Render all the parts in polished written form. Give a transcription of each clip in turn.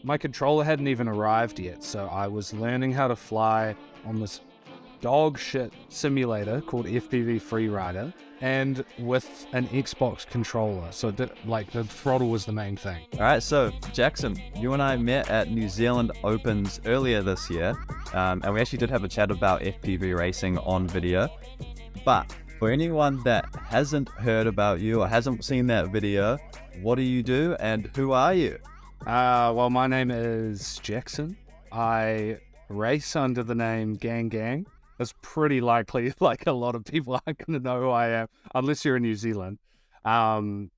my controller hadn't even arrived yet, so I was learning how to fly on this dog shit simulator called FPV Freerider, and with an Xbox controller. So the throttle was the main thing. All right, so Jackson, you and I met at New Zealand Opens earlier this year, and we actually did have a chat about FPV racing on video. But for anyone that hasn't heard about you or hasn't seen that video, what do you do and who are you? Well, my name is Jackson. I race under the name Gang Gang. It's pretty likely like a lot of people aren't going to know who I am unless you're in New Zealand. And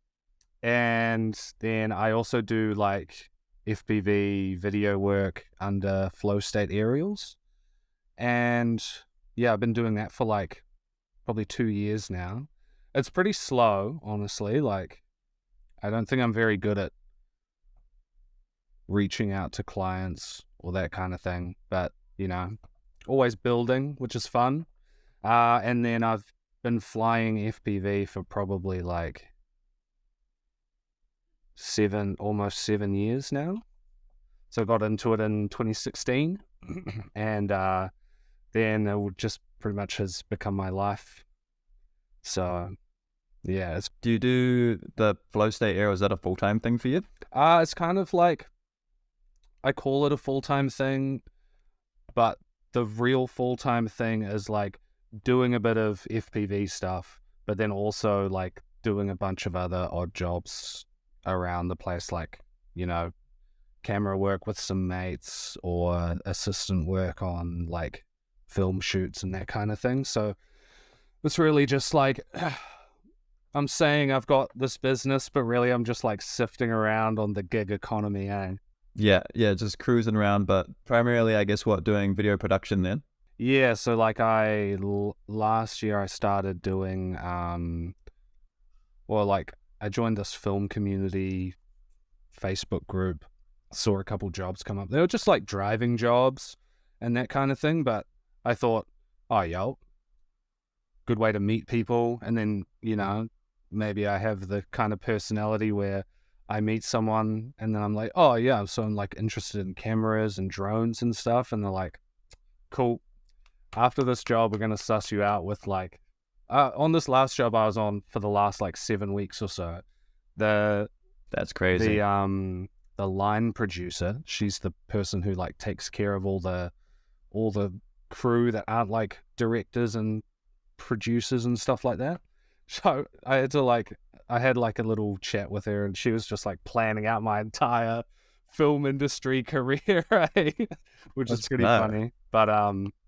then I also do like FPV video work under Flow State Aerials. And yeah, I've been doing that for like probably 2 years now. It's pretty slow, honestly. Like, I don't think I'm very good at reaching out to clients or that kind of thing, but always building, which is fun. And then I've been flying FPV for probably like almost 7 years now. So I got into it in 2016 and then it just pretty much has become my life. So yeah. Do you do the Flow State Air? Is that a full-time thing for you? It's kind of like, I call it a full-time thing, but the real full-time thing is like doing a bit of FPV stuff, but then also like doing a bunch of other odd jobs around the place, like, camera work with some mates or assistant work on like film shoots and that kind of thing. So it's really just like, I'm saying I've got this business, but really I'm just like sifting around on the gig economy, eh? Yeah, just cruising around, but primarily, I guess, doing video production then? Yeah, so like last year I started doing, I joined this film community Facebook group, saw a couple jobs come up. They were just like driving jobs and that kind of thing, but I thought, oh, yo, good way to meet people. And then, maybe I have the kind of personality where I meet someone and then I'm like, oh yeah, so I'm like interested in cameras and drones and stuff. And they're like, cool. After this job, we're going to suss you out with like, on this last job I was on for the last like 7 weeks or so. That's crazy. The line producer, she's the person who like takes care of all the crew that aren't like directors and producers and stuff like that. So I had like a little chat with her and she was just like planning out my entire film industry career, right? Which is pretty funny. But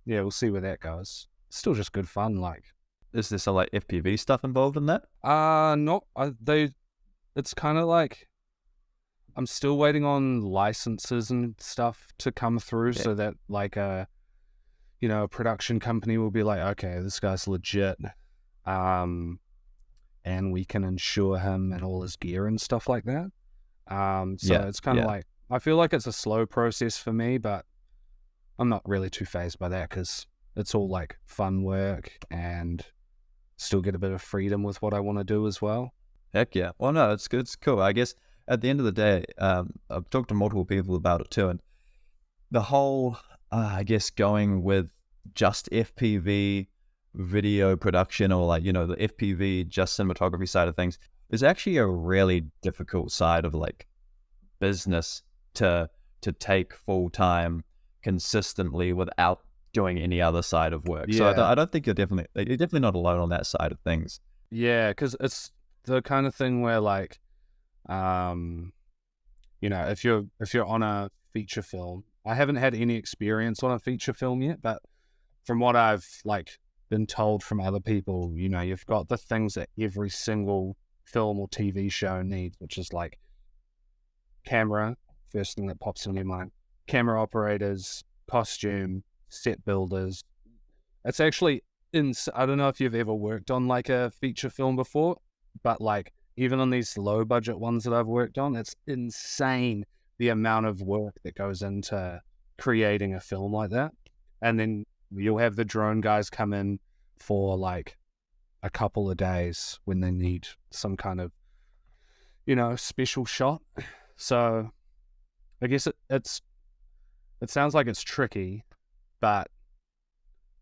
yeah, we'll see where that goes. Still just good fun. Like, is there some like FPV stuff involved in that? It's kind of like, I'm still waiting on licenses and stuff to come through, so that like a production company will be like, okay, this guy's legit. And we can insure him and all his gear and stuff like that. It's kind of like, I feel like it's a slow process for me, but I'm not really too fazed by that because it's all like fun work and still get a bit of freedom with what I want to do as well. Heck yeah. Well, no, it's good. It's cool. I guess at the end of the day, I've talked to multiple people about it too. And the whole, I guess, going with just FPV video production or like, the FPV just cinematography side of things is actually a really difficult side of like business to take full time consistently without doing any other side of work. So I don't think you're definitely not alone on that side of things. Yeah, because it's the kind of thing where like, if you're on a feature film, I haven't had any experience on a feature film yet, but from what I've like been told from other people, you've got the things that every single film or TV show needs, which is like camera, first thing that pops in your mind, camera operators, costume, set builders. It's actually I don't know if you've ever worked on like a feature film before, but like even on these low budget ones that I've worked on, it's insane the amount of work that goes into creating a film like that. And then you'll have the drone guys come in for like a couple of days when they need some kind of, special shot. So I guess it sounds like it's tricky, but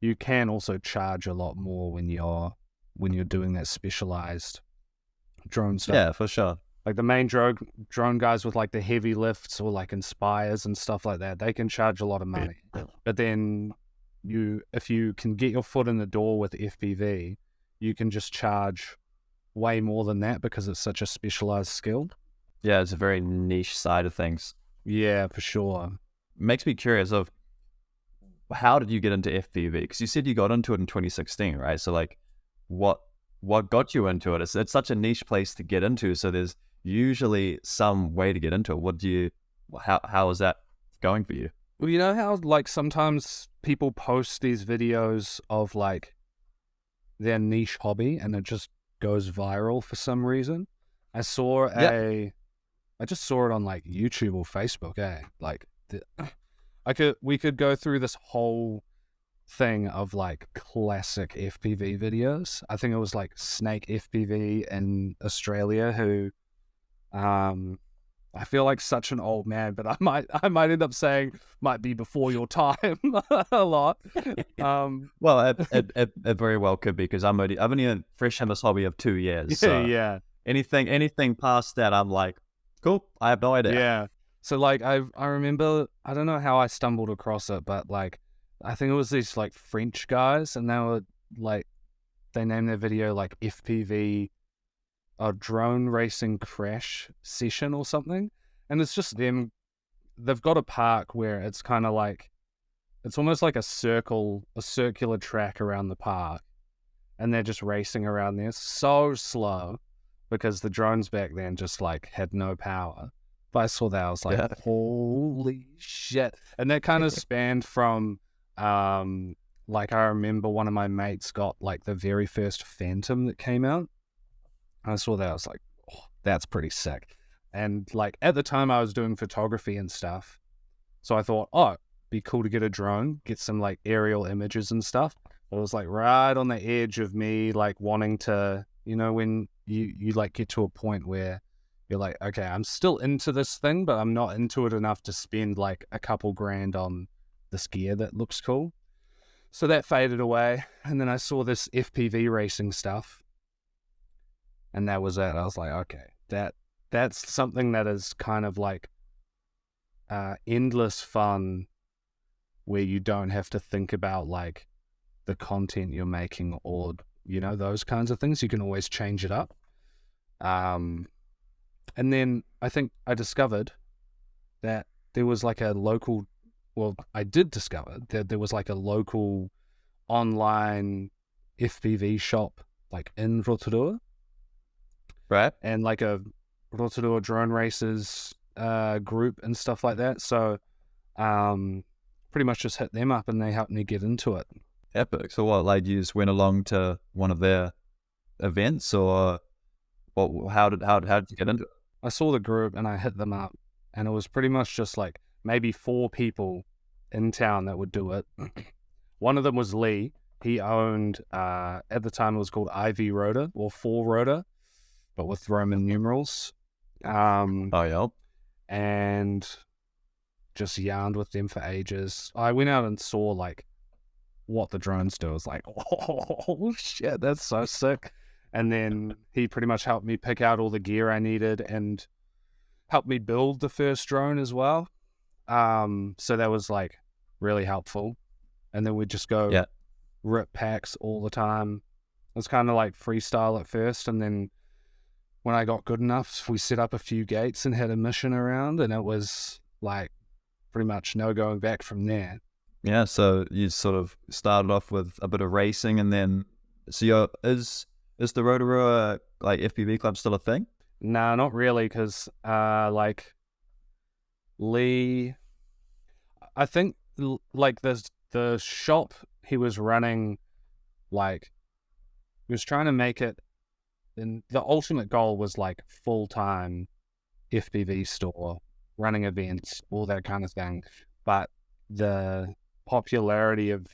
you can also charge a lot more when you're doing that specialized drone stuff. Yeah, for sure. Like the main drone guys with like the heavy lifts or like Inspires and stuff like that, they can charge a lot of money. But then if you can get your foot in the door with FPV, you can just charge way more than that because it's such a specialized skill. Yeah, it's a very niche side of things. Yeah, for sure. Makes me curious of how did you get into FPV? Because you said you got into it in 2016, right? So like, what got you into it? It's such a niche place to get into. So there's usually some way to get into it. How is that going for you? Well, you know how like sometimes people post these videos of like their niche hobby and it just goes viral for some reason? I just saw it on like YouTube or Facebook, Like we could go through this whole thing of like classic FPV videos. I think it was like Snake FPV in Australia who I feel like such an old man, but I might end up saying might be before your time a lot. Well, it very well could be because I've only fresh in this hobby of 2 years. So yeah. Anything past that, I'm like, cool. I have no idea. Yeah. So like I remember, I don't know how I stumbled across it, but like I think it was these like French guys, and they were like they named their video like FPV a drone racing crash session or something, and it's just them. They've got a park where it's kind of like it's almost like a circular track around the park, and they're just racing around there so slow because the drones back then just like had no power. But I saw that, I was like, holy shit. And that kind of spanned from like I remember one of my mates got like the very first Phantom that came out. I saw that, I was like, oh, that's pretty sick. And like at the time I was doing photography and stuff. So I thought, oh, it'd be cool to get a drone, get some like aerial images and stuff. It was like right on the edge of me like wanting to, you know, when you like get to a point where you're like, okay, I'm still into this thing, but I'm not into it enough to spend like a couple grand on this gear that looks cool. So that faded away. And then I saw this FPV racing stuff. And that was it. I was like, okay, that's something that is kind of like endless fun where you don't have to think about like the content you're making or, you know, those kinds of things. You can always change it up. And then I think I discovered that there was like a local, well, I did discover that there was like a local online FPV shop like in Rotorua. Right. And like a Rotorua drone racers group and stuff like that. So pretty much just hit them up and they helped me get into it. Epic. So what, like you just went along to one of their events or what? How did you get into it? I saw the group and I hit them up, and it was pretty much just like maybe 4 people in town that would do it. One of them was Lee. He owned, at the time it was called IV Rotor or 4 Rotor, but with Roman numerals. Oh, yeah. And just yarned with them for ages. I went out and saw like what the drones do. I was like, oh shit, that's so sick. And then he pretty much helped me pick out all the gear I needed and helped me build the first drone as well. So that was like really helpful. And then we'd just go rip packs all the time. It was kind of like freestyle at first. And then when I got good enough, we set up a few gates and had a mission around, and it was like pretty much no going back from there. Yeah, so you sort of started off with a bit of racing, and then so is the Rotorua like FPV club still a thing? Nah, not really, because like Lee, I think like the shop he was running, like he was trying to make it, and the ultimate goal was like full-time FPV store, running events, all that kind of thing. But the popularity of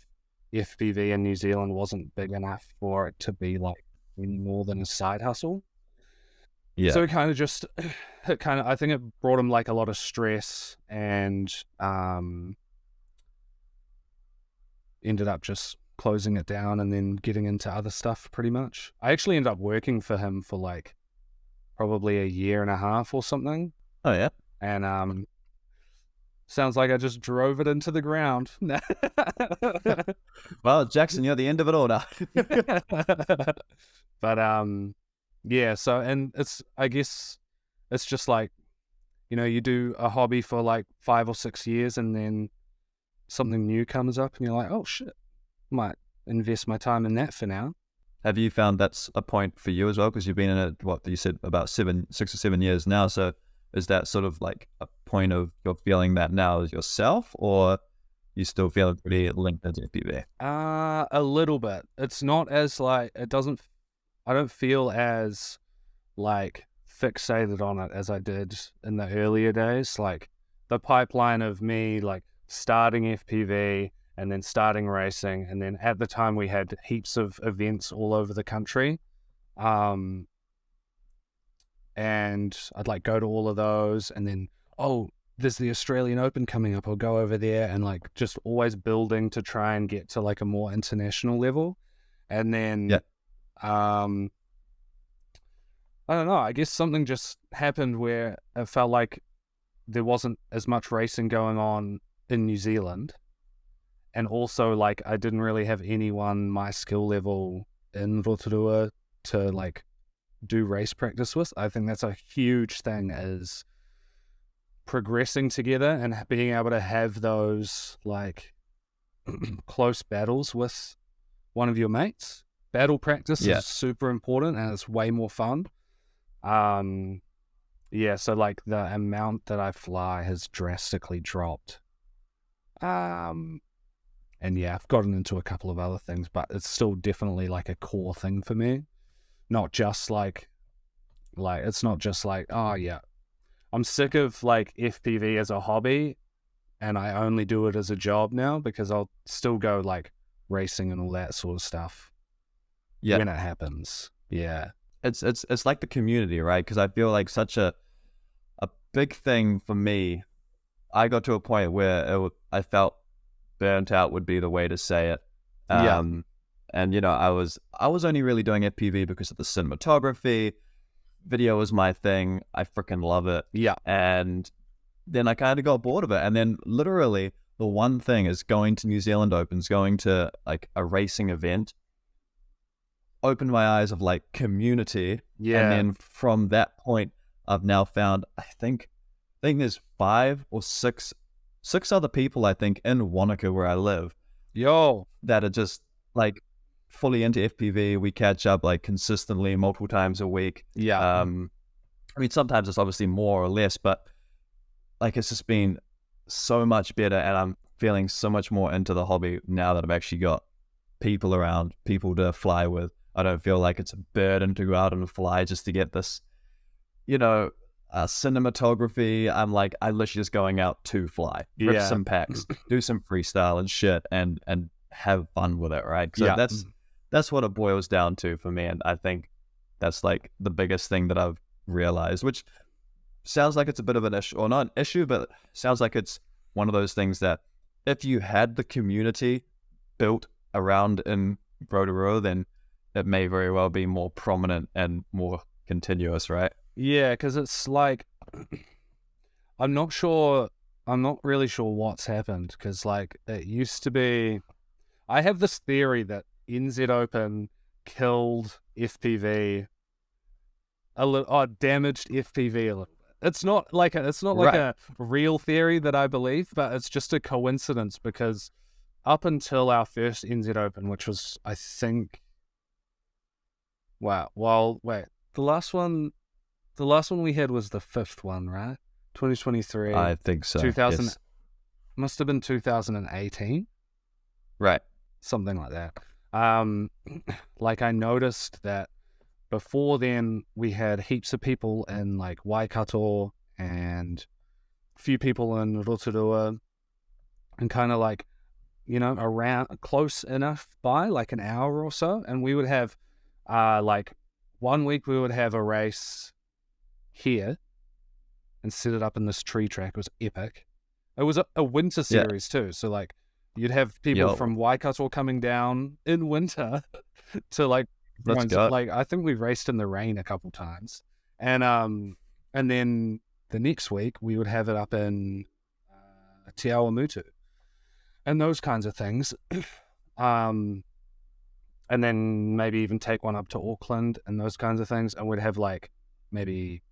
FPV in New Zealand wasn't big enough for it to be like any more than a side hustle. Yeah. So it kind of just, I think it brought him like a lot of stress, and ended up just closing it down and then getting into other stuff pretty much. I actually ended up working for him for like probably a year and a half or something. Oh, yeah. And sounds like I just drove it into the ground. Well, Jackson, you're the end of it all now. But yeah, so, and I guess it's just like, you do a hobby for like 5 or 6 years, and then something new comes up and you're like, oh shit, might invest my time in that for now. Have you found that's a point for you as well? Because you've been in it, what you said, about 6 or 7 years now. So is that sort of like a point of you're feeling that now as yourself, or you still feel pretty linked to FPV? A little bit. It's not as like, I don't feel as like fixated on it as I did in the earlier days. Like the pipeline of me like starting FPV and then starting racing, and then at the time we had heaps of events all over the country, and I'd like go to all of those, and then there's the Australian Open coming up, I'll go over there, and like just always building to try and get to like a more international level. And then I don't know, I guess something just happened where it felt like there wasn't as much racing going on in New Zealand. And also, like, I didn't really have anyone my skill level in Rotorua to, like, do race practice with. I think that's a huge thing, is progressing together and being able to have those, like, close battles with one of your mates. Battle practice is super important, and it's way more fun. Yeah, so, like, the amount that I fly has drastically dropped. And yeah, I've gotten into a couple of other things, but it's still definitely like a core thing for me. Not just like it's not just like, oh yeah, I'm sick of like FPV as a hobby and I only do it as a job now, because I'll still go like racing and all that sort of stuff when it happens. Yeah. It's like the community, right? Because I feel like such a big thing for me. I got to a point where I felt burnt out would be the way to say it. And I was only really doing FPV because of the cinematography. Video was my thing. I freaking love it. Yeah. And then I kind of got bored of it. And then literally the one thing is going to New Zealand Opens, going to like a racing event, opened my eyes of like community. Yeah. And then from that point, I've now found, I think there's 5 or 6 other people, I think, in Wanaka where I live, that are just like fully into FPV. We catch up like consistently multiple times a week. I mean, sometimes it's obviously more or less, but like it's just been so much better, and I'm feeling so much more into the hobby now that I've actually got people around, people to fly with. I don't feel like it's a burden to go out and fly just to get this, cinematography. I'm literally just going out to fly, rip some packs, do some freestyle and shit, and have fun with it, right? So that's what it boils down to for me, and I think that's like the biggest thing that I've realized, which sounds like it's a bit of an issue, or not an issue, but sounds like it's one of those things that if you had the community built around in Rotorua, then it may very well be more prominent and more continuous, right? Yeah, because it's like, I'm not really sure what's happened, because like it used to be, I have this theory that NZ Open killed FPV damaged FPV a little bit. It's not like a real theory that I believe, but it's just a coincidence, because up until our first NZ Open, which was, I think, the last one we had was the 5th one, right? 2023. I think so. 2000 yes. Must have been 2018. Right. Something like that. Like I noticed that before then we had heaps of people in like Waikato and a few people in Rotorua, and kind of like, around close enough by like an hour or so. And we would have like one week we would have a race here and set it up in this tree track. It was epic. It was a winter series too. So like you'd have people from Waikato coming down in winter to like, let's go. Like I think we've raced in the rain a couple times. And then the next week we would have it up in Te Awamutu and those kinds of things. And then maybe even take one up to Auckland and those kinds of things. And we'd have like maybe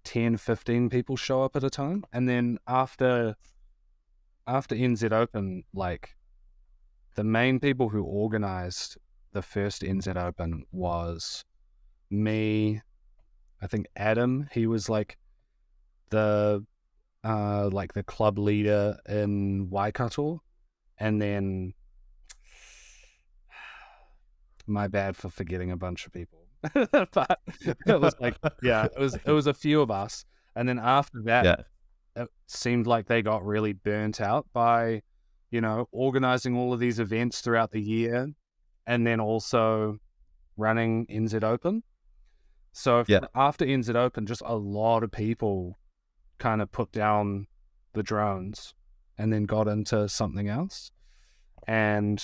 10, 15 people show up at a time. And then after NZ Open, like the main people who organized the first NZ Open was me, I think Adam, he was like the club leader in Waikato, and then my bad for forgetting a bunch of people. But it was like, it was a few of us. And then after that, it seemed like they got really burnt out by, organizing all of these events throughout the year and then also running NZ Open. So after NZ Open, just a lot of people kind of put down the drones and then got into something else. And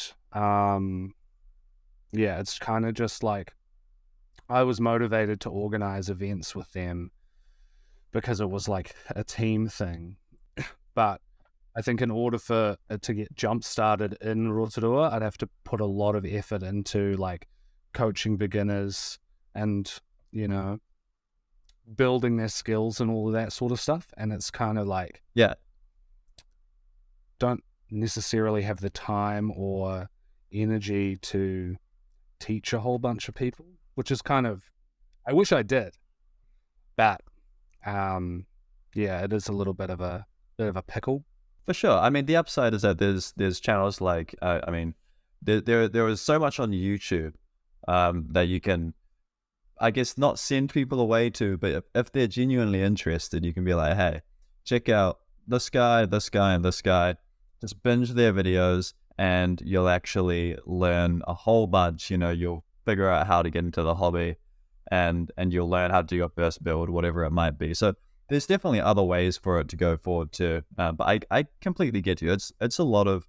it's kind of just like I was motivated to organize events with them because it was like a team thing. But I think in order for it to get jump started in Rotorua, I'd have to put a lot of effort into like coaching beginners and, building their skills and all of that sort of stuff. And it's kind of like, don't necessarily have the time or energy to teach a whole bunch of people, which is kind of, I wish I did, but it is a little bit of a pickle. For sure. I mean, the upside is that there's channels like, there is so much on YouTube that you can, I guess, not send people away to, but if they're genuinely interested, you can be like, hey, check out this guy, and this guy. Just binge their videos and you'll actually learn a whole bunch. You'll figure out how to get into the hobby and you'll learn how to do your first build, whatever it might be. So there's definitely other ways for it to go forward too. But I completely get you. It's a lot of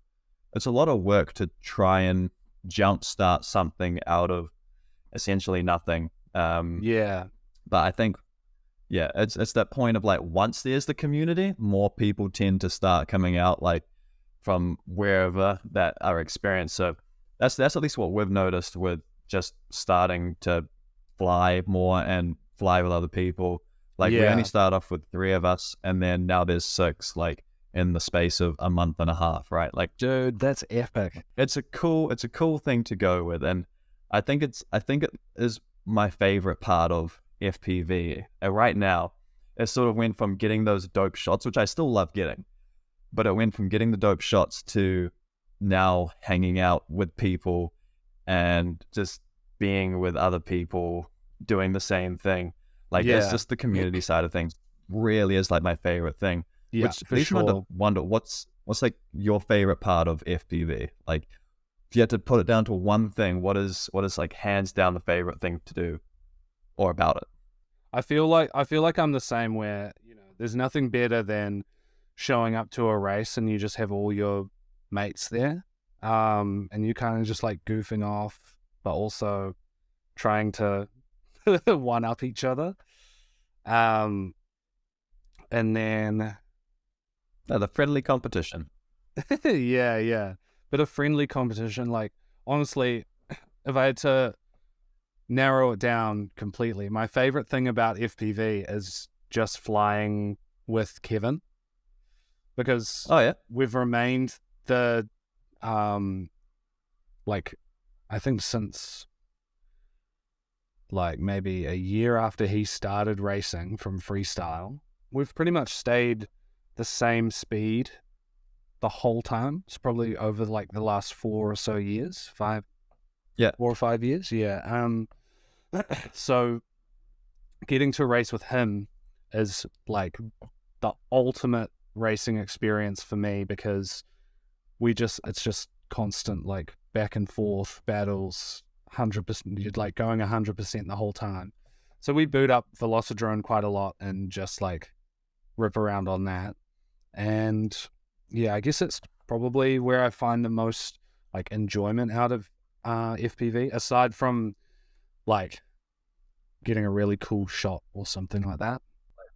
work to try and jumpstart something out of essentially nothing. But I think, it's that point of like, once there's the community, more people tend to start coming out like from wherever that are experienced. So that's at least what we've noticed with just starting to fly more and fly with other people. Like we only start off with 3 of us, and then now there's 6, like in the space of a month and a half, right? Like, dude, that's epic. It's a cool thing to go with, and I think it is my favorite part of FPV. And right now, it sort of went from getting those dope shots, which I still love getting, but it went from getting the dope shots to now hanging out with people and just being with other people doing the same thing. Like, it's just the community side of things really is like my favorite thing. Yeah, which for leads me sure. to wonder what's like your favorite part of FPV? Like, if you had to put it down to one thing, what is like hands down the favorite thing to do or about it? I feel like I'm the same, where there's nothing better than showing up to a race and you just have all your mates there, and you kind of just like goofing off, but also trying to one up each other, and then The friendly competition. But a friendly competition. Like, honestly, if I had to narrow it down completely, my favorite thing about FPV is just flying with Kevin, because we've remained the like, I think since like maybe a year after he started racing from freestyle, we've pretty much stayed the same speed the whole time. It's probably over like the last 4 or so years, 4 or 5 years. So getting to race with him is like the ultimate racing experience for me, because it's just constant like back and forth battles, 100%, you're like going 100% the whole time. So we boot up Velocidrone quite a lot and just like rip around on that. And yeah, I guess it's probably where I find the most like enjoyment out of FPV, aside from like getting a really cool shot or something like that.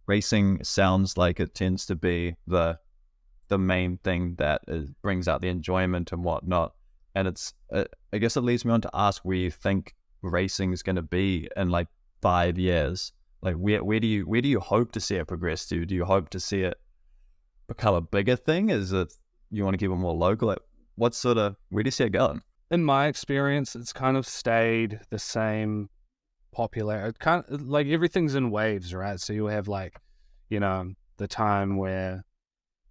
Racing sounds like it tends to be the main thing that brings out the enjoyment and whatnot. And it's, I guess it leads me on to ask where you think racing is going to be in like 5 years. Like where do you hope to see it progress to? Do you hope to see it become a bigger thing? Is it you want to keep it more local? Like, where do you see it going? In my experience, it's kind of stayed the same popular. It kind of like everything's in waves, right? So you'll have like, you know, the time where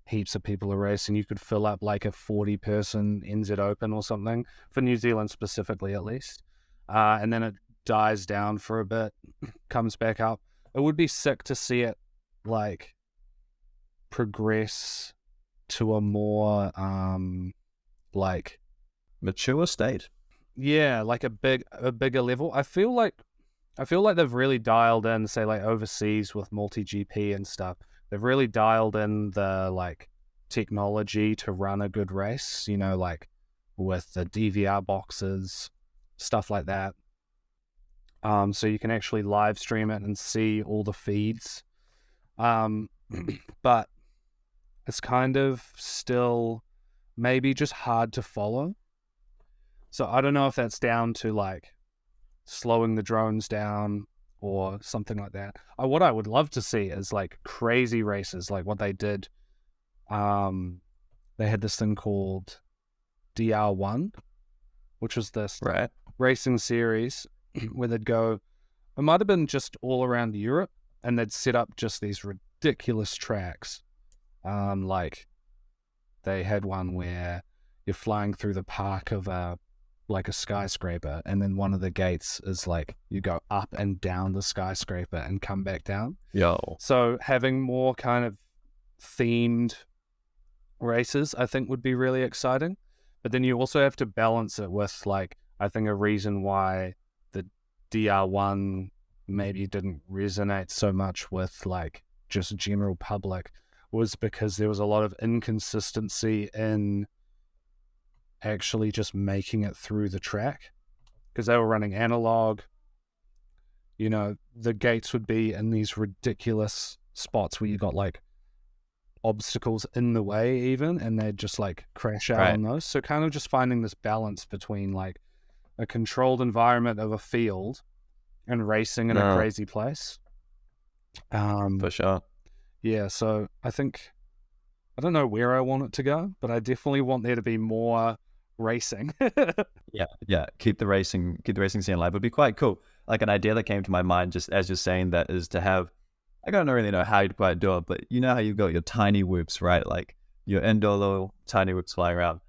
heaps of people are racing. You could fill up like a 40-person NZ Open or something, for New Zealand specifically at least. And then it dies down for a bit, comes back up. It would be sick to see it like progress to a more like mature state. Yeah, like a bigger level. I feel like they've really dialed in, say like overseas with multi-GP and stuff. They've really dialed in the like technology to run a good race, you know, like with the DVR boxes, stuff like that. So you can actually live stream it and see all the feeds. But it's kind of still maybe just hard to follow. So I don't know if that's down to like slowing the drones down or something like that. What I would love to see is like crazy races, like what they did. They had this thing called DR1, which was this racing series where they'd go, it might have been just all around Europe, and they'd set up just these ridiculous tracks. Like they had one where you're flying through the park of a skyscraper, and then one of the gates is like you go up and down the skyscraper and come back down. So having more kind of themed races, I think, would be really exciting. But then you also have to balance it with, like, I think a reason why the DR1 maybe didn't resonate so much with like just general public was because there was a lot of inconsistency in actually just making it through the track, because they were running analog. You know, the gates would be in these ridiculous spots where you got like obstacles in the way even, and they'd just like crash out on those. So kind of just finding this balance between like a controlled environment of a field and racing in a crazy place. For sure. Yeah, so I think, I don't know where I want it to go, but I definitely want there to be more racing. Yeah. Keep the racing scene alive. It would be quite cool. Like an idea that came to my mind just as you're saying that is to have, I don't really know how you'd quite do it, but you know how you've got your tiny whoops, right? Like your indoor little tiny whoops flying around.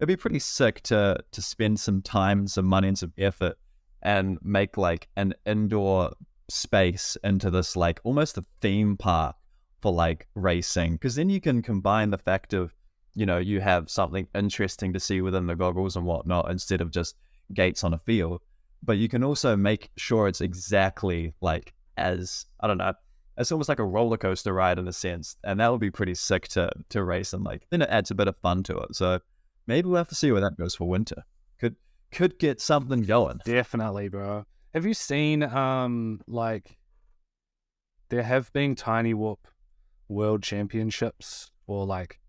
It'd be pretty sick to spend some time, some money, and some effort and make like an indoor space into this like almost a theme park for like racing, because then you can combine the fact of, you know, you have something interesting to see within the goggles and whatnot instead of just gates on a field, but you can also make sure it's exactly like as, I don't know, it's almost like a roller coaster ride in a sense, and that would be pretty sick to race, and like then it adds a bit of fun to it. So maybe we'll have to see where that goes for winter. Could get something going. Definitely, bro. Have you seen like there have been Tiny Whoop World Championships or like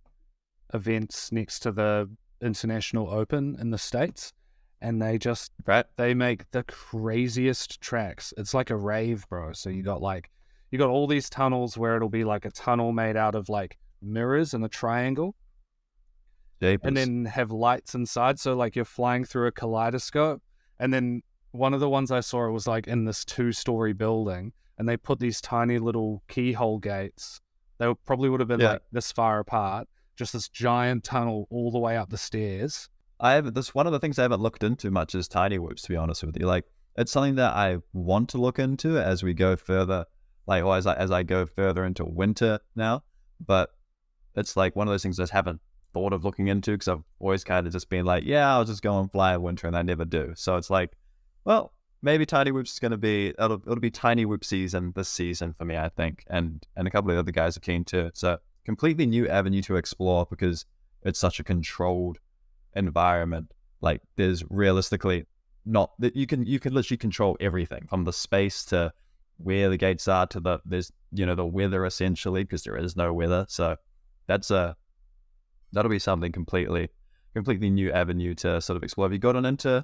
events next to the International Open in the States, and they just they make the craziest tracks. It's like a rave, bro. So you got all these tunnels where it'll be like a tunnel made out of like mirrors in a triangle. Japers. And then have lights inside, so like you're flying through a kaleidoscope. And then one of the ones I saw, it was like in this 2-story building, and they put these tiny little keyhole gates. They probably would have been like this far apart, just this giant tunnel all the way up the stairs. One of the things I haven't looked into much is tiny whoops, to be honest with you. Like, it's something that I want to look into as we go further, like, or as I go further into winter now. But it's like one of those things I just haven't thought of looking into, because I've always kind of just been like, yeah, I'll just go and fly in winter, and I never do. So it's like, well, maybe Tiny Whoops is going to be, it'll be Tiny Whoop season this season for me, I think. And a couple of other guys are keen too. So completely new avenue to explore because it's such a controlled environment. Like there's realistically not that you can literally control everything from the space to where the gates are to there's the weather essentially, because there is no weather. So that'll be something completely new avenue to sort of explore. Have you gotten into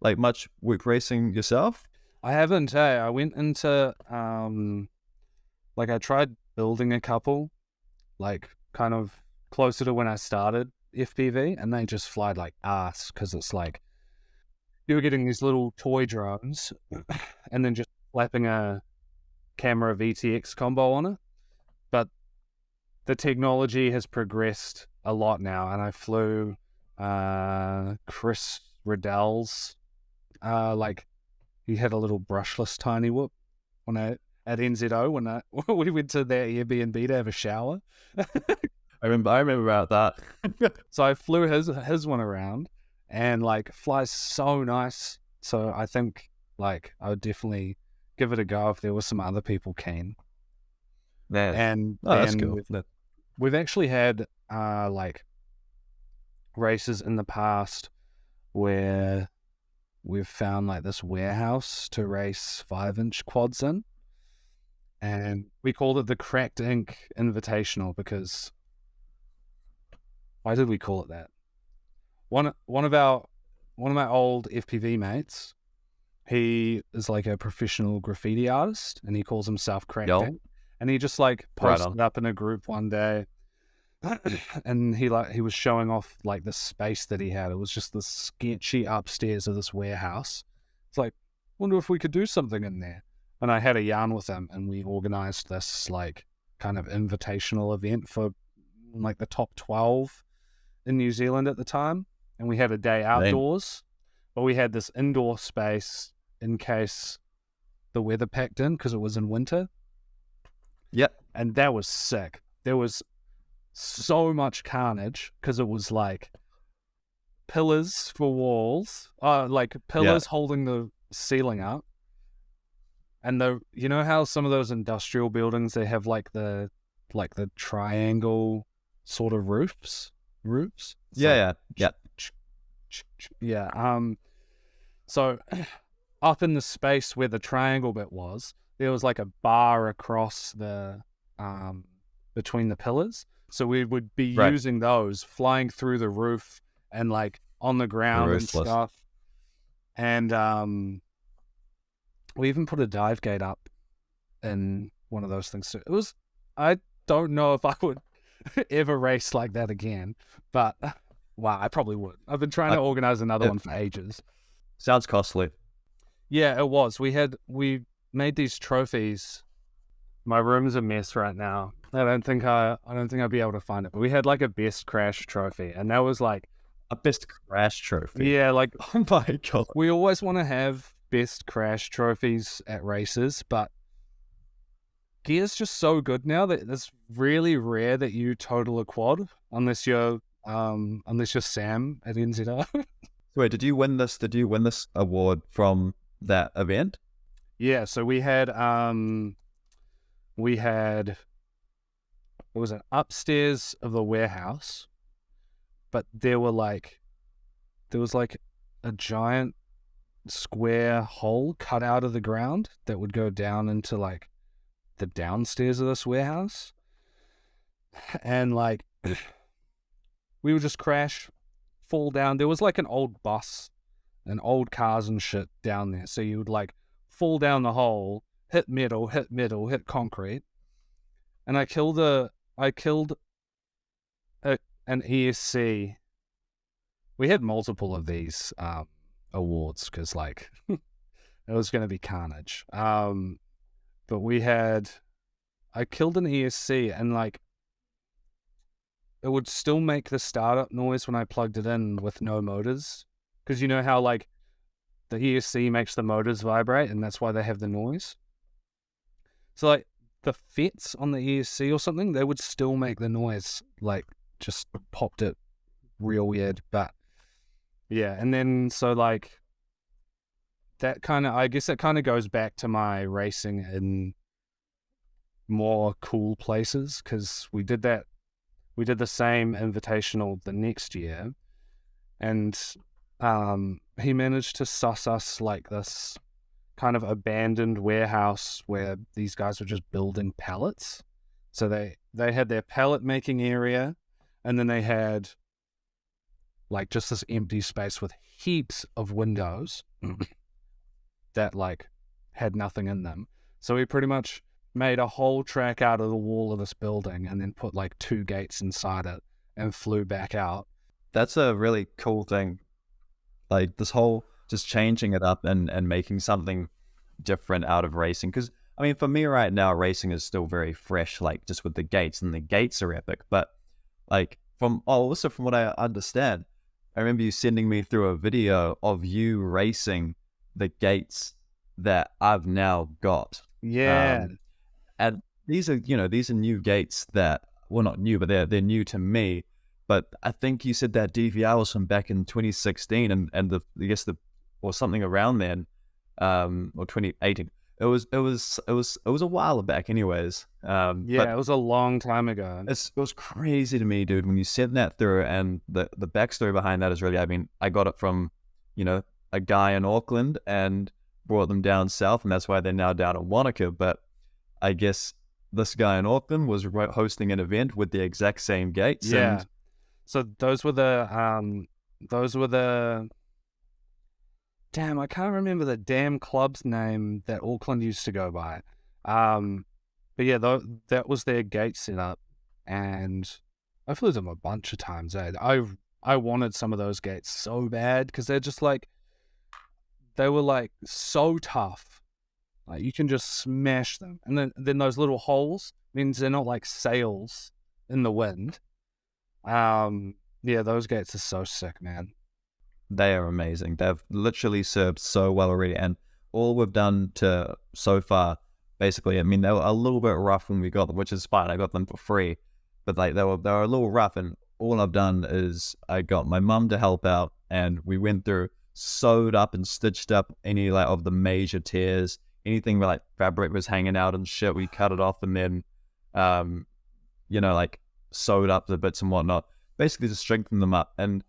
like much whoop racing yourself? I haven't. Hey, I went into like I tried building a couple, like kind of closer to when I started FPV, and they just fly like ass because it's like you were getting these little toy drones and then just slapping a camera VTX combo on it. But the technology has progressed a lot now, and I flew Chris Riddell's like he had a little brushless tiny whoop at NZO when we went to their Airbnb to have a shower. I remember about that. So I flew his one around, and like flies so nice. So I think like I would definitely give it a go if there was some other people keen. Yeah. And that's cool. We've actually had like races in the past where we've found like this warehouse to race 5-inch quads in, and we called it the Cracked Ink Invitational because why did we call it that? One of my old FPV mates, he is like a professional graffiti artist, and he calls himself Cracked Ink, and he just like posted up in a group one day. And he was showing off like the space that he had. It was just the sketchy upstairs of this warehouse. It's like, wonder if we could do something in there. And I had a yarn with him, and we organized this like kind of invitational event for like the top 12 in New Zealand at the time. And we had a day outdoors, but we had this indoor space in case the weather packed in because it was in winter. Yep. And that was sick. There was so much carnage because it was like pillars for walls, like pillars holding the ceiling up, and you know how some of those industrial buildings, they have like the triangle sort of roofs. Yeah. So up in the space where the triangle bit was, there was like a bar across the between the pillars. So we would be using those, flying through the roof and like on the ground and stuff. And we even put a dive gate up in one of those things too. I don't know if I would ever race like that again, but wow, I probably would. I've been trying to organize another one for ages. Sounds costly. Yeah, it was. We made these trophies. My room's a mess right now. I don't think I'd be able to find it. But we had like a best crash trophy, and that was like a best crash trophy. Yeah, like oh my god. We always want to have best crash trophies at races, but gear's just so good now that it's really rare that you total a quad unless you're Sam at NZO. Wait, did you win this award from that event? Yeah, so we had it was an upstairs of the warehouse, but there was like a giant square hole cut out of the ground that would go down into like the downstairs of this warehouse, and like we would just crash, fall down. There was like an old bus and old cars and shit down there, so you would like fall down the hole, hit metal, hit concrete, and I killed an ESC. We had multiple of these awards because like it was going to be carnage. But I killed an ESC, and like it would still make the startup noise when I plugged it in with no motors, because you know how like the ESC makes the motors vibrate, and that's why they have the noise. So like the FETs on the ESC or something, they would still make the noise, like just popped it real weird. But yeah, and then so like I guess that kind of goes back to my racing in more cool places, because we did the same invitational the next year, and he managed to suss us like this kind of abandoned warehouse where these guys were just building pallets. So they had their pallet making area, and then they had like just this empty space with heaps of windows that like had nothing in them. So we pretty much made a whole track out of the wall of this building and then put like 2 gates inside it and flew back out. That's a really cool thing. Like this whole just changing it up and making something different out of racing. Because I mean, for me right now, racing is still very fresh, like just with the gates, and the gates are epic. But like from what I understand, I remember you sending me through a video of you racing the gates that I've now got. Yeah. And these are new gates that, well, not new, but they're new to me. But I think you said that DVR was from back in 2016 or something around then, or 2018. It was a while back anyways. But it was a long time ago. It was crazy to me, dude, when you sent that through, and the backstory behind that is really, I mean, I got it from, a guy in Auckland and brought them down south, and that's why they're now down in Wanaka. But I guess this guy in Auckland was hosting an event with the exact same gates. Yeah. And so those were the damn, I can't remember the damn club's name that Auckland used to go by. But yeah, that was their gate setup, and I flew them a bunch of times. I wanted some of those gates so bad, because they're just like, they were like so tough. Like you can just smash them, and then those little holes means they're not like sails in the wind. Yeah, those gates are so sick, man. they are amazing. They've literally served so well already, and all we've done to so far, basically, I mean, they were a little bit rough when we got them, which is fine. I got them for free, but like they were a little rough, and all I've done is I got my mum to help out, and we went through, sewed up and stitched up any like of the major tears, anything where like fabric was hanging out and shit. We cut it off, and then, like sewed up the bits and whatnot, basically to strengthen them up. And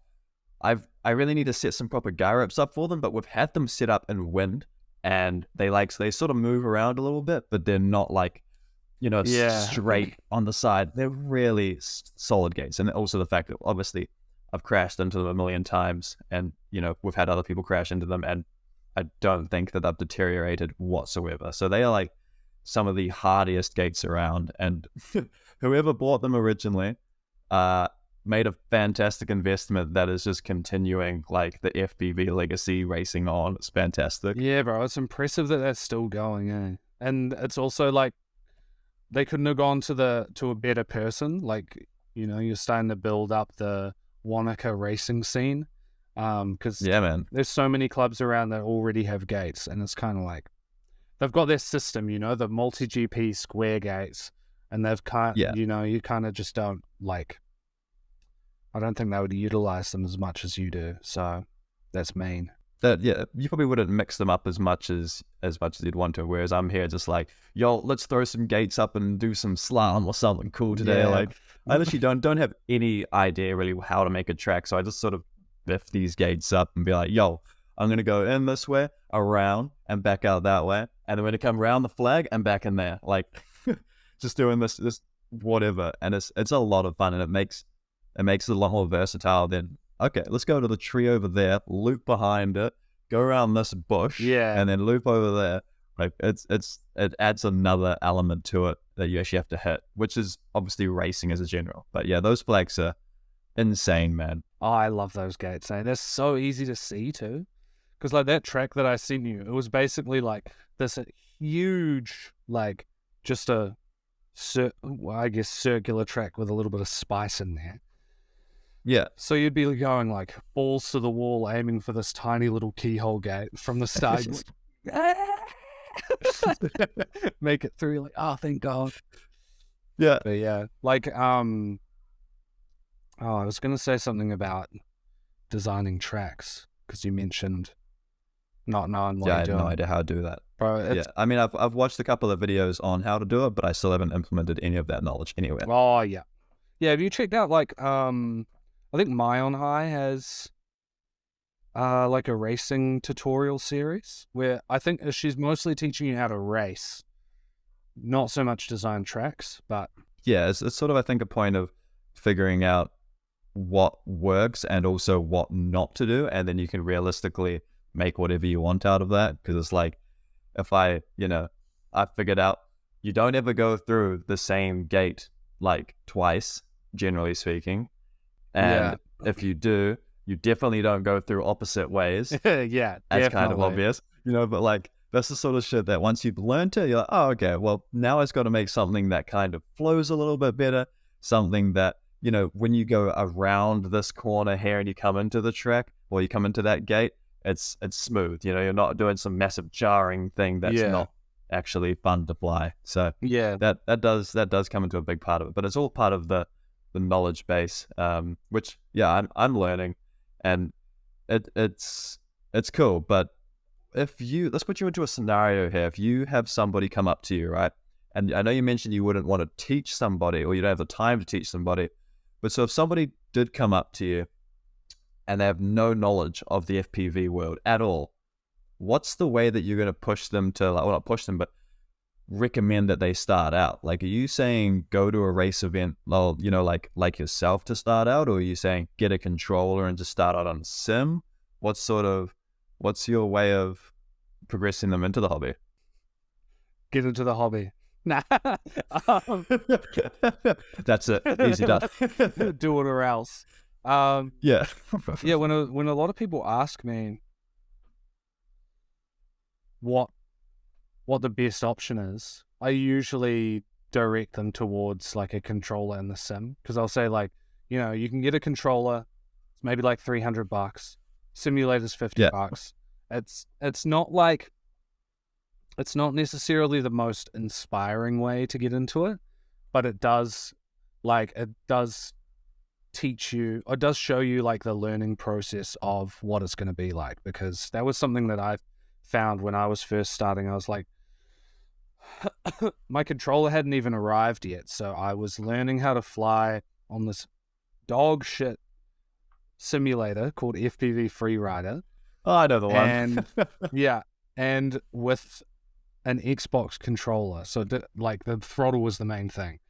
I really need to set some proper guy ropes up for them, but we've had them set up in wind, and they sort of move around a little bit, but they're not like, straight on the side. They're really solid gates. And also the fact that obviously I've crashed into them a million times, and we've had other people crash into them, and I don't think that they've deteriorated whatsoever. So they are like some of the hardiest gates around, and whoever bought them originally made a fantastic investment that is just continuing like the FPV legacy racing on. It's fantastic. Yeah, bro, it's impressive that that's still going, eh? And it's also like they couldn't have gone to a better person. Like, you're starting to build up the Wanaka racing scene. Because yeah, man, there's so many clubs around that already have gates, and it's kind of like they've got their system, the multi-GP square gates, and they've you kind of just don't like. I don't think they would utilize them as much as you do, so that's mean. You probably wouldn't mix them up as much as you'd want to. Whereas I'm here just like, yo, let's throw some gates up and do some slalom or something cool today. Yeah. Like, I literally don't have any idea really how to make a track, so I just sort of biff these gates up and be like, yo, I'm gonna go in this way, around, and back out that way, and then when I come around the flag and back in there, like just doing this whatever. And it's a lot of fun, and it makes it a lot more versatile than, okay, let's go to the tree over there, loop behind it, go around this bush, and then loop over there. Like it adds another element to it that you actually have to hit, which is obviously racing as a general. But yeah, those flags are insane, man. Oh, I love those gates. They're so easy to see too, because like that track that I sent you, it was basically like this huge, like just I guess circular track with a little bit of spice in there. Yeah. So you'd be going like balls to the wall, aiming for this tiny little keyhole gate from the start. Make it through, like, oh, thank God. Yeah. But yeah, like, I was going to say something about designing tracks, because you mentioned not knowing what Yeah, I you're had doing. no idea how to do that. Bro, Yeah, it's, I mean, I've watched a couple of videos on how to do it, but I still haven't implemented any of that knowledge anywhere. oh yeah. Yeah, have you checked out like I think My On High has like a racing tutorial series where I think she's mostly teaching you how to race, not so much design tracks, but Yeah, it's sort of, I think, a point of figuring out what works and also what not to do, and then you can realistically make whatever you want out of that. Because it's like, if I figured out you don't ever go through the same gate like twice, generally speaking, and if you do, you definitely don't go through opposite ways. yeah, That's definitely kind of obvious, but like, that's the sort of shit that once you've learned it, you're like, oh, okay, well, now I've got to make something that kind of flows a little bit better, something that, when you go around this corner here and you come into the track, or you come into that gate, it's smooth. You're not doing some massive jarring thing that's not actually fun to fly. So yeah, that does come into a big part of it, but it's all part of the knowledge base, which I'm learning, and it's cool. But let's put you into a scenario here. If you have somebody come up to you, right? And I know you mentioned you wouldn't want to teach somebody, or you don't have the time to teach somebody, but so if somebody did come up to you and they have no knowledge of the FPV world at all, what's the way that you're going to push them to, like, well, not push them, but recommend that they start out? Like, are you saying go to a race event, well, like yourself to start out, or are you saying get a controller and just start out on a sim? What's your way of progressing them into the hobby? get into the hobby. Nah, That's it. Easy done. do it or else. Yeah. Yeah. When a lot of people ask me what the best option is, I usually direct them towards like a controller in the sim, because I'll say, like, you can get a controller, it's maybe like $300. Simulator's $50. It's not necessarily the most inspiring way to get into it, but it does teach you, or does show you like the learning process of what it's going to be like, because that was something that I found when I was first starting. I was like, my controller hadn't even arrived yet, so I was learning how to fly on this dog shit simulator called FPV Freerider. Oh, I know the one. And yeah, and with an Xbox controller, so like the throttle was the main thing.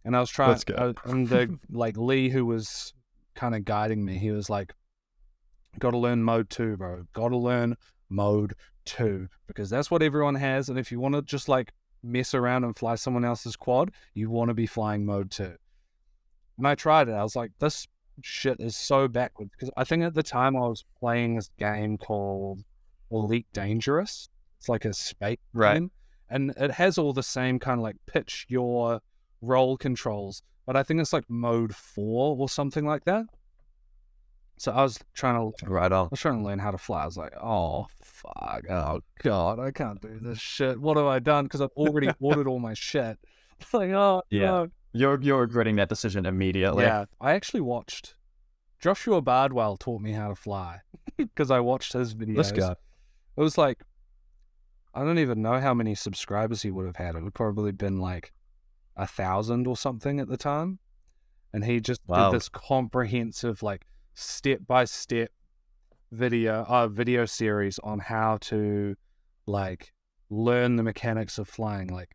And I was trying, and the like Lee, who was kind of guiding me, he was like, "Got to learn mode 2, bro. Got to learn mode 2, because that's what everyone has. And if you want to just like mess around and fly someone else's quad, you want to be flying mode 2." And I tried it. I was like, this shit is so backwards, because I think at the time I was playing this game called Elite Dangerous. It's like a space game, and it has all the same kind of like pitch your roll controls, but I think it's like mode 4 or something like that. So I was trying to learn how to fly. I was like, oh fuck, oh god, I can't do this shit. What have I done? Because I've already ordered all my shit. It's like, oh yeah, no. You're regretting that decision immediately. Yeah, I actually watched Joshua Bardwell taught me how to fly because I watched his videos. This guy. It was like, I don't even know how many subscribers he would have had. It would probably been like 1,000 or something at the time, and he just did this comprehensive, like, step-by-step video series on how to like learn the mechanics of flying. Like,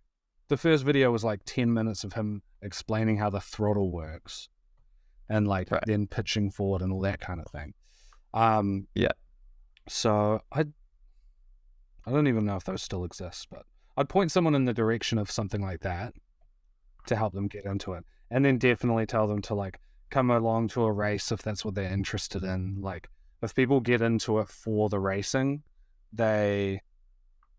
the first video was like 10 minutes of him explaining how the throttle works, and like then pitching forward and all that kind of thing. So I don't even know if those still exist, but I'd point someone in the direction of something like that to help them get into it. And then definitely tell them to like come along to a race if that's what they're interested in. Like, if people get into it for the racing, they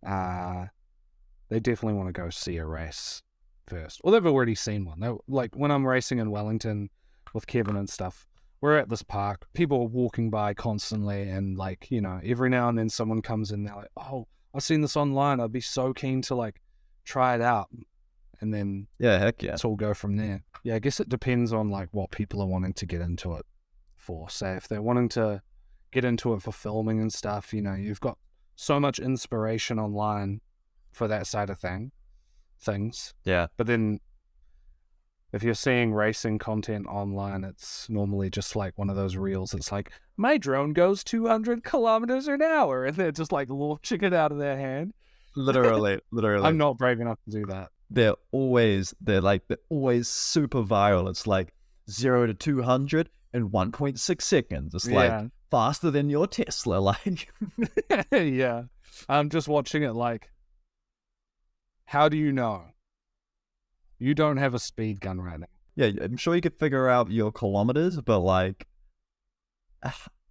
definitely want to go see a race first. Or they've already seen one. Like, when I'm racing in Wellington with Kevin and stuff, we're at this park, people are walking by constantly, and like, every now and then someone comes in, they're like, oh, I've seen this online, I'd be so keen to like try it out. And then it's all go from there. Yeah, I guess it depends on like what people are wanting to get into it for. Say if they're wanting to get into it for filming and stuff, you've got so much inspiration online for that side of things. Yeah. But then if you're seeing racing content online, it's normally just like one of those reels. It's like, my drone goes 200 kilometers an hour, and they're just like launching it out of their hand. Literally. I'm not brave enough to do that. They're always super viral. It's like 0 to 200 in 1.6 seconds. It's like faster than your Tesla. Like, yeah. I'm just watching it like, how do you know? You don't have a speed gun right now. Yeah, I'm sure you could figure out your kilometers, but like,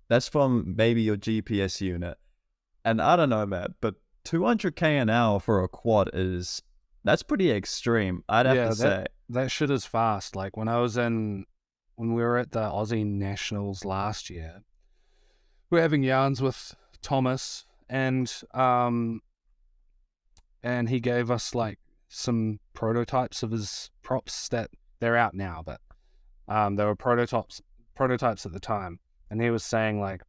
that's from maybe your GPS unit. And I don't know, man, but 200k an hour for a quad that's pretty extreme, I'd have to say. That shit is fast. Like when we were at the Aussie Nationals last year, we were having yarns with Thomas, and he gave us like some prototypes of his props that they're out now, but they were prototypes at the time. And he was saying like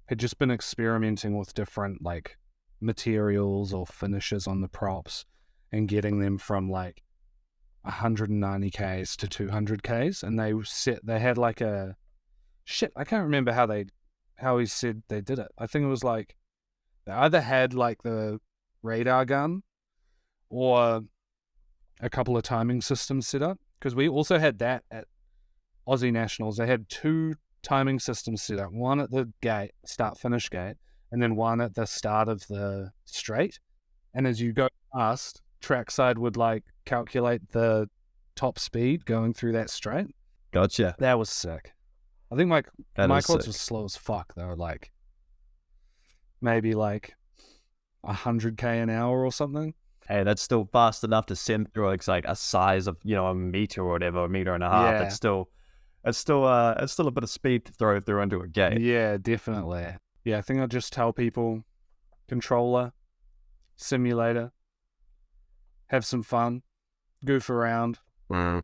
he'd just been experimenting with different like materials or finishes on the props and getting them from like 190Ks to 200Ks, and they had like I can't remember how he said they did it. I think it was like they either had like the radar gun or a couple of timing systems set up, because we also had that at Aussie Nationals. They had 2 timing systems set up, one at the gate, start-finish gate, and then one at the start of the straight. And as you go past, trackside would like calculate the top speed going through that straight. Gotcha. That was sick. I think my quads were slow as fuck though, like maybe like 100k an hour or something. Hey, that's still fast enough to send through like a size of, a meter or whatever, a meter and a half. Yeah. It's still a bit of speed to throw through into a gate. Yeah, definitely. Yeah, I think I'll just tell people controller, simulator, have some fun, goof around. I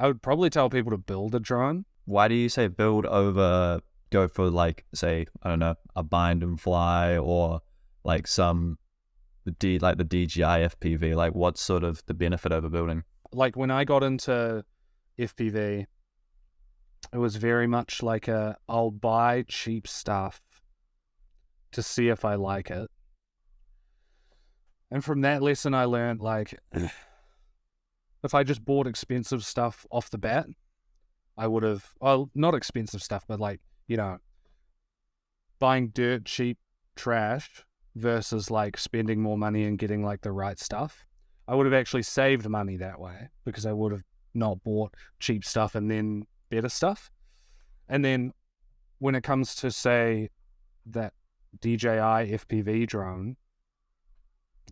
would probably tell people to build a drone. Why do you say build over go for like, say, I don't know, a bind and fly or like the DJI FPV? Like, what's sort of the benefit over building? Like when I got into FPV, it was very much like I'll buy cheap stuff to see if I like it. And from that lesson I learned, like, if I just bought expensive stuff off the bat, I would have, well, not expensive stuff, but like, buying dirt cheap trash versus like spending more money and getting like the right stuff. I would have actually saved money that way, because I would have not bought cheap stuff and then better stuff. And then when it comes to, say, that DJI FPV drone,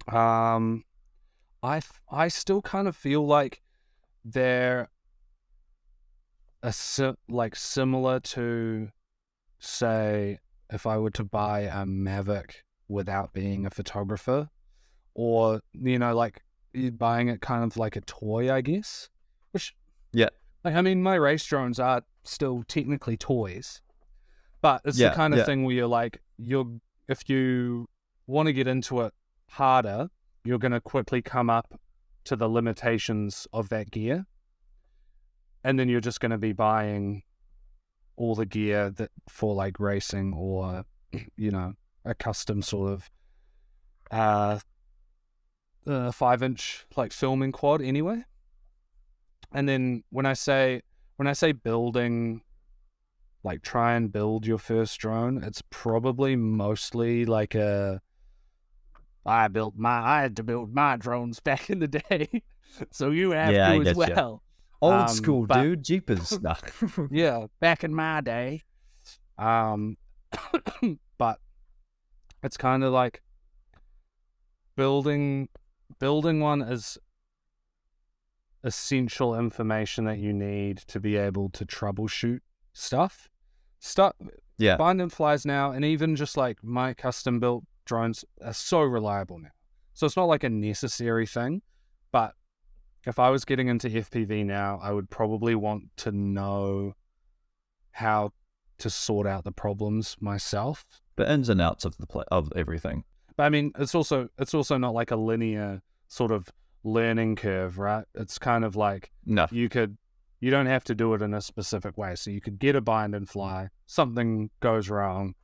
I still kind of feel like they're similar to, say, if I were to buy a Mavic without being a photographer, or like you're buying it kind of like a toy, I guess. Which, yeah, like, I mean, my race drones are still technically toys, but it's the kind of thing where you're like, if you want to get into it harder, you're going to quickly come up to the limitations of that gear, and then you're just going to be buying all the gear that for like racing or a custom sort of 5-inch like filming quad anyway. And then when I say building, like try and build your first drone, it's probably mostly like I had to build my drones back in the day, so you have to as well. Old school, dude. Jeepers. Yeah, back in my day. But it's kind of like building one is essential information that you need to be able to troubleshoot stuff. Bind and flies now, and even just like my custom built drones are so reliable now. So it's not like a necessary thing, but if I was getting into FPV now, I would probably want to know how to sort out the problems myself. the ins and outs of of everything. But I mean, it's also not like a linear sort of learning curve, right? It's kind of like No. you don't have to do it in a specific way. So you could get a bind and fly, something goes wrong,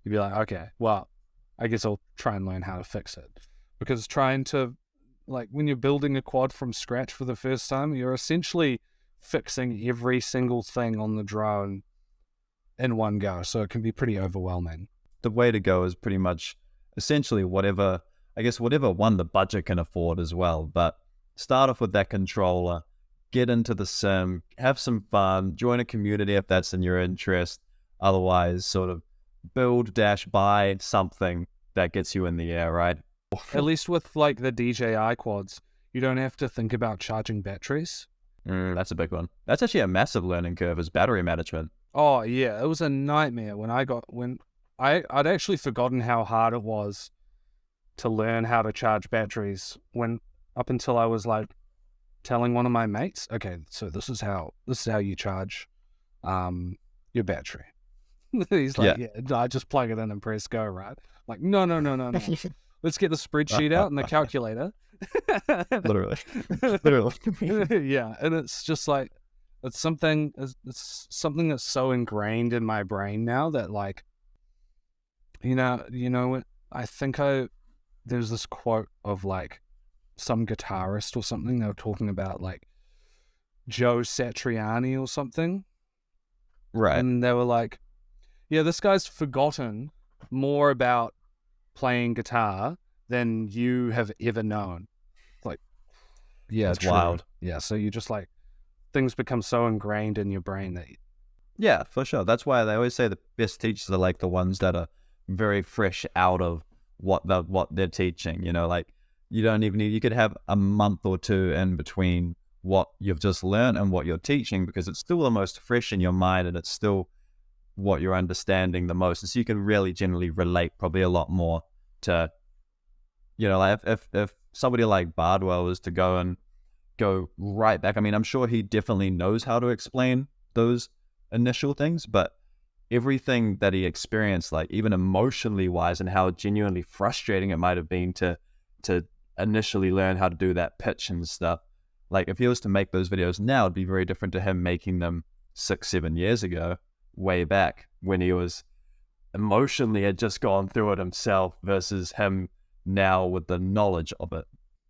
you'd be like, okay, well, I guess I'll try and learn how to fix it. Because trying to, like, when you're building a quad from scratch for the first time, you're essentially fixing every single thing on the drone in one go. So it can be pretty overwhelming. The way to go is pretty much essentially whatever one the budget can afford as well. But start off with that controller, get into the sim, have some fun, join a community if that's in your interest. Otherwise, sort of buy something that gets you in the air, right? At least with like the DJI quads, you don't have to think about charging batteries. That's a big one. That's actually a massive learning curve, is battery management. Oh yeah, it was a nightmare when I'd actually forgotten how hard it was to learn how to charge batteries up until I was like telling one of my mates, okay, so this is how you charge your battery. He's like, yeah, I just plug it in and press go, right? Like, no. Let's get the spreadsheet out and the calculator. Literally. Yeah, and it's just like it's something that's so ingrained in my brain now that, like, you know what? I think there's this quote of like some guitarist or something. They were talking about like Joe Satriani or something, right? And they were like, yeah, this guy's forgotten more about playing guitar than you have ever known. Like, yeah, it's wild. Yeah, so you just like things become so ingrained in your brain that yeah, for sure. That's why they always say the best teachers are like the ones that are very fresh out of what they're teaching. You know, like you don't even need, you could have a month or two in between what you've just learned and what you're teaching, because it's still the most fresh in your mind and it's still what you're understanding the most. And so you can really generally relate probably a lot more to, you know, like if somebody like Bardwell was to go right back, I mean, I'm sure he definitely knows how to explain those initial things, but everything that he experienced, like even emotionally wise, and how genuinely frustrating it might have been to initially learn how to do that pitch and stuff. Like if he was to make those videos now, it'd be very different to him making them 6-7 years ago, way back when he was emotionally had just gone through it himself, versus him now with the knowledge of it.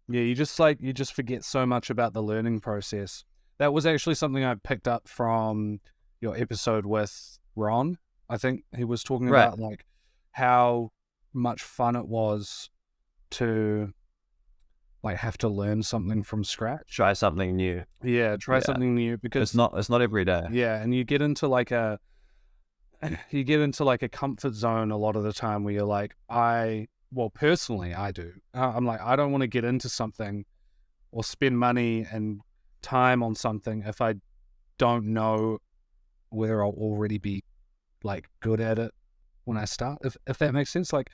Yeah, you just forget so much about the learning process. That was actually something I picked up from your episode with Ron. I think he was talking about like how much fun it was to like have to learn something from scratch. Try something new. Yeah, something new, because it's not every day. Yeah, and you get into like a comfort zone a lot of the time where you're like, personally I do. I'm like, I don't want to get into something or spend money and time on something if I don't know whether I'll already be like good at it when I start, if that makes sense. Like,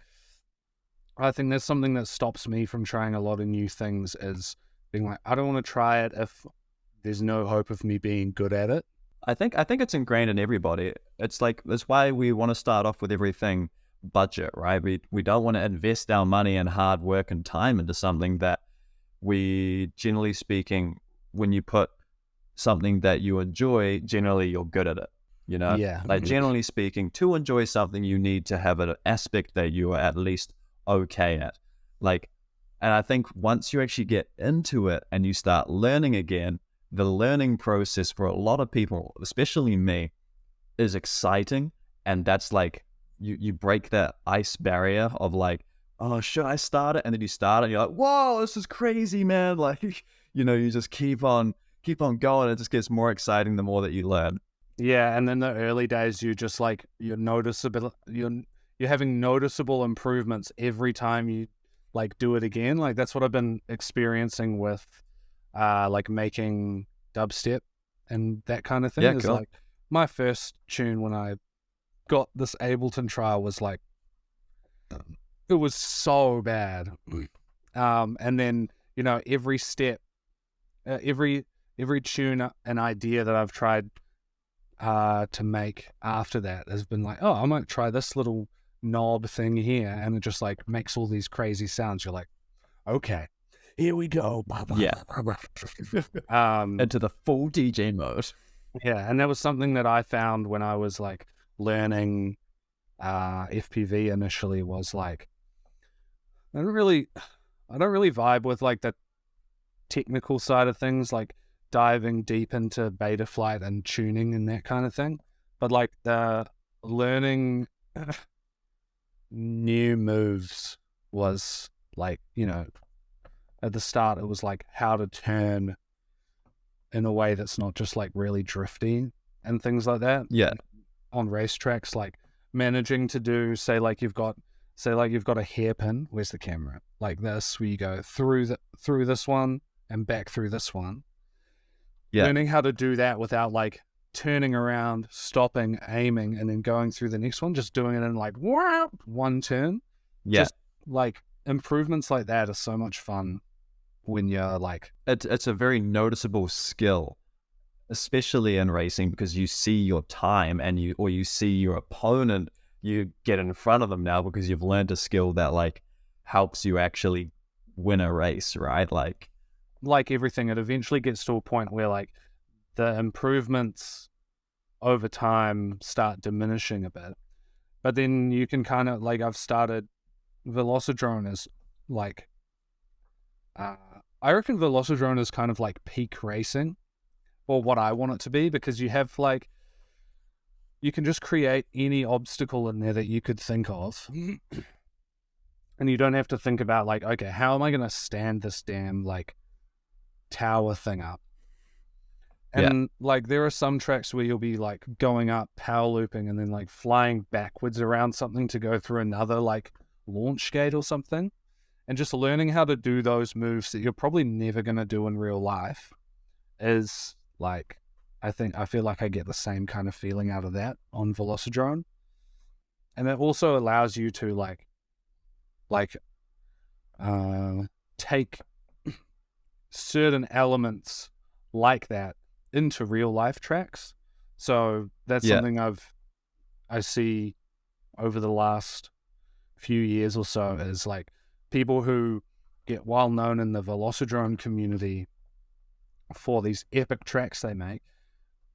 I think that's something that stops me from trying a lot of new things, is being like, I don't want to try it if there's no hope of me being good at it. I think it's ingrained in everybody. It's like, that's why we want to start off with everything budget, right? We don't want to invest our money and hard work and time into something that we, generally speaking, when you put something that you enjoy, generally you're good at it, you know? Yeah. Like generally speaking, to enjoy something, you need to have an aspect that you are at least okay at. Like, and I think once you actually get into it and you start learning again, the learning process for a lot of people, especially me, is exciting. And that's like, you break that ice barrier of like, oh, should I start it? And then you start it and you're like, whoa, this is crazy, man. Like, you know, you just keep on going. It just gets more exciting the more that you learn. Yeah, and then the early days, you're having noticeable improvements every time you like do it again. Like that's what I've been experiencing with like making dubstep and that kind of thing. Yeah, is cool. Like my first tune when I got this Ableton trial was like, it was so bad. And then, you know, every step, every tune and idea that I've tried to make after that has been like, oh, I might try this little knob thing here, and it just like makes all these crazy sounds. You're like, okay, here we go. Yeah. Into the full DJ mode. Yeah, and that was something that I found when I was like learning FPV initially, was like, I don't really vibe with like the technical side of things, like diving deep into beta flight and tuning and that kind of thing. But like the learning new moves was like, at the start it was like how to turn in a way that's not just like really drifty and things like that. Yeah. On racetracks, like managing to do, say like you've got a hairpin, where's the camera? Like this, where you go through this one and back through this one. Yeah. Learning how to do that without like turning around, stopping, aiming, and then going through the next one, just doing it in like one turn. Yeah. Just like improvements like that are so much fun when you're like... It's a very noticeable skill, especially in racing, because you see your time and you see your opponent, you get in front of them now because you've learned a skill that like helps you actually win a race, right? Like everything, it eventually gets to a point where like the improvements over time start diminishing a bit. But then you can kind of like, I've started Velocidrone as like, I reckon Velocidrone is kind of like peak racing, or what I want it to be, because you have like, you can just create any obstacle in there that you could think of. And you don't have to think about like, okay, how am I going to stand this damn like tower thing up? And like, there are some tracks where you'll be like going up, power looping, and then like flying backwards around something to go through another like launch gate or something. And just learning how to do those moves that you're probably never going to do in real life is like, I feel like I get the same kind of feeling out of that on Velocidrone. And it also allows you to take certain elements like that into real life tracks. So that's something I see over the last few years or so, is like people who get well known in the Velocidrone community for these epic tracks they make.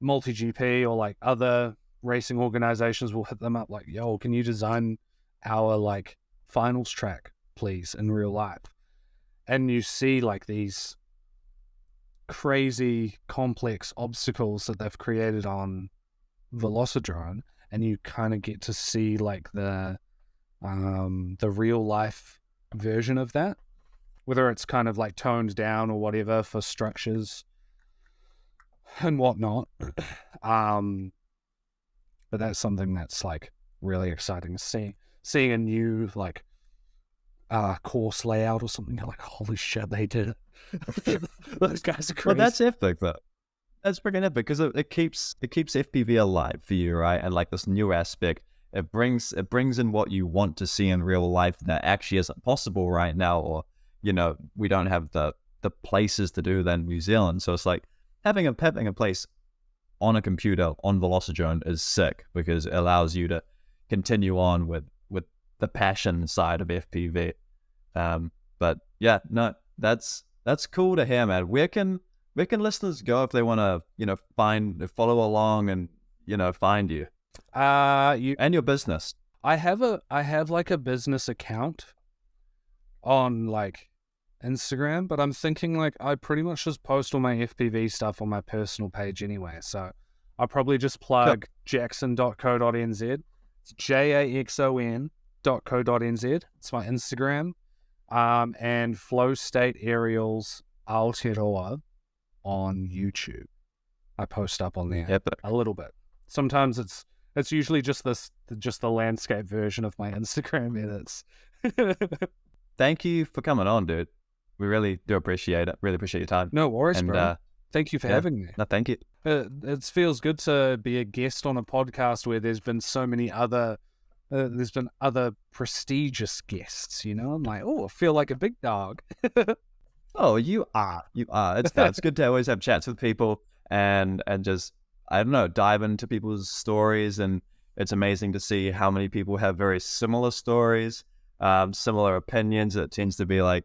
MultiGP or like other racing organizations will hit them up like, yo, can you design our like finals track, please, in real life? And you see like these crazy complex obstacles that they've created on Velocidrone, and you kind of get to see like the real life version of that, whether it's kind of like toned down or whatever for structures and whatnot. But that's something that's like really exciting to see. Seeing a new like course layout or something, you're like, holy shit, they did it. Those guys are crazy. Well, that's epic though. That's freaking epic, because it keeps FPV alive for you, right? And like this new aspect, it brings in what you want to see in real life that actually isn't possible right now, or we don't have the places to do that in New Zealand. So it's like having a place on a computer on Velocidrone is sick, because it allows you to continue on with the passion side of FPV. But yeah, no, that's cool to hear, man. Where can listeners go if they want to follow along and find you? You and your business. I have like a business account on like Instagram, but I'm thinking like I pretty much just post all my FPV stuff on my personal page anyway. So I'll probably just plug jackson.co.nz. It's jaxon.co.nz. It's my Instagram. And Flow State Aerials Aotearoa on YouTube. I post up on there a little bit. Sometimes it's usually just the landscape version of my Instagram edits. Thank you for coming on, dude. We really do appreciate it. Really appreciate your time. No worries, bro. Thank you for having me. No, thank you. It feels good to be a guest on a podcast where there's been so many other prestigious guests, I'm like, oh, I feel like a big dog. Oh, you are. It's good to always have chats with people and just, I don't know, dive into people's stories and it's amazing to see how many people have very similar stories, similar opinions. It tends to be like,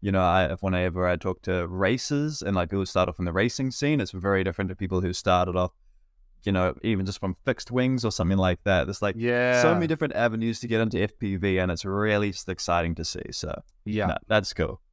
you know, whenever I talk to racers and like people who start off in the racing scene, it's very different to people who started off, you know, even just from fixed wings or something like that. There's like so many different avenues to get into FPV, and it's really just exciting to see. So Yeah, that's cool.